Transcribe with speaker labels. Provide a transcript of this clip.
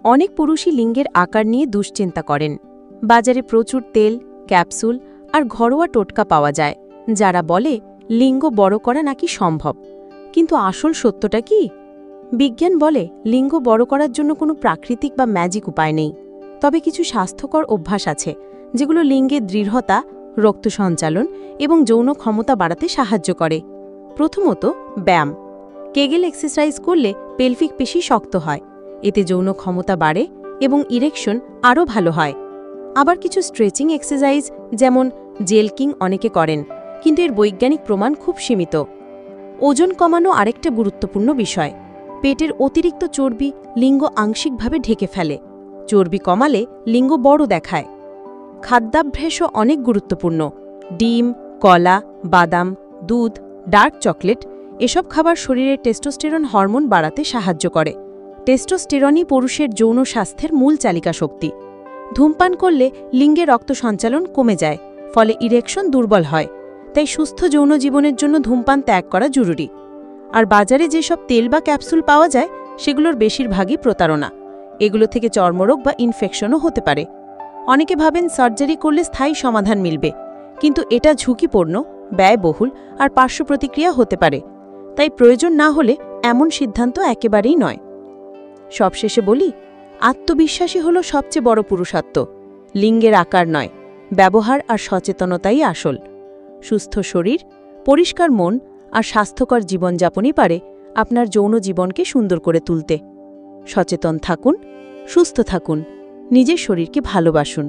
Speaker 1: অনেক পুরুষই লিঙ্গের আকার নিয়ে দুশ্চিন্তা করেন। বাজারে প্রচুর তেল, ক্যাপসুল আর ঘরোয়া টোটকা পাওয়া যায়, যারা বলে লিঙ্গ বড় করা নাকি সম্ভব। কিন্তু আসল সত্যটা কি? বিজ্ঞান বলে লিঙ্গ বড় করার জন্য কোনো প্রাকৃতিক বা ম্যাজিক উপায় নেই। তবে কিছু স্বাস্থ্যকর অভ্যাস আছে, যেগুলো লিঙ্গের দৃঢ়তা, রক্ত সঞ্চালন এবং যৌন ক্ষমতা বাড়াতে সাহায্য করে। প্রথমত, ব্যায়াম। কেগেল এক্সারসাইজ করলে পেলভিক পেশি শক্ত হয়, এতে যৌন ক্ষমতা বাড়ে এবং ইরেকশন আরও ভালো হয়। আবার কিছু স্ট্রেচিং এক্সারসাইজ যেমন জেলকিং অনেকে করেন, কিন্তু এর বৈজ্ঞানিক প্রমাণ খুব সীমিত। ওজন কমানো আরেকটা গুরুত্বপূর্ণ বিষয়। পেটের অতিরিক্ত চর্বি লিঙ্গ আংশিকভাবে ঢেকে ফেলে। চর্বি কমালে লিঙ্গ বড় দেখায়। খাদ্যাভ্যাসও অনেক গুরুত্বপূর্ণ। ডিম, কলা, বাদাম, দুধ, ডার্ক চকলেট এসব খাবার শরীরের টেস্টোস্টেরন হরমোন বাড়াতে সাহায্য করে। টেস্টোস্টেরনই পুরুষের যৌন স্বাস্থ্যের মূল চালিকা শক্তি। ধূমপান করলে লিঙ্গে রক্ত সঞ্চালন কমে যায়, ফলে ইরেকশন দুর্বল হয়। তাই সুস্থ যৌন জীবনের জন্য ধূমপান ত্যাগ করা জরুরি। আর বাজারে যেসব তেল বা ক্যাপসুল পাওয়া যায়, সেগুলোর বেশিরভাগই প্রতারণা। এগুলো থেকে চর্মরোগ বা ইনফেকশনও হতে পারে। অনেকে ভাবেন সার্জারি করলে স্থায়ী সমাধান মিলবে, কিন্তু এটা ঝুঁকিপূর্ণ, ব্যয়বহুল আর পার্শ্ব প্রতিক্রিয়া হতে পারে। তাই প্রয়োজন না হলে এমন সিদ্ধান্ত একেবারেই নয়। সবশেষে বলি, আত্মবিশ্বাসী হলো সবচেয়ে বড় পুরুষত্ব। লিঙ্গের আকার নয়, ব্যবহার আর সচেতনতাই আসল। সুস্থ শরীর, পরিষ্কার মন আর স্বাস্থ্যকর জীবনযাপনই পারে আপনার যৌন জীবনকে সুন্দর করে তুলতে। সচেতন থাকুন, সুস্থ থাকুন, নিজের শরীরকে ভালোবাসুন।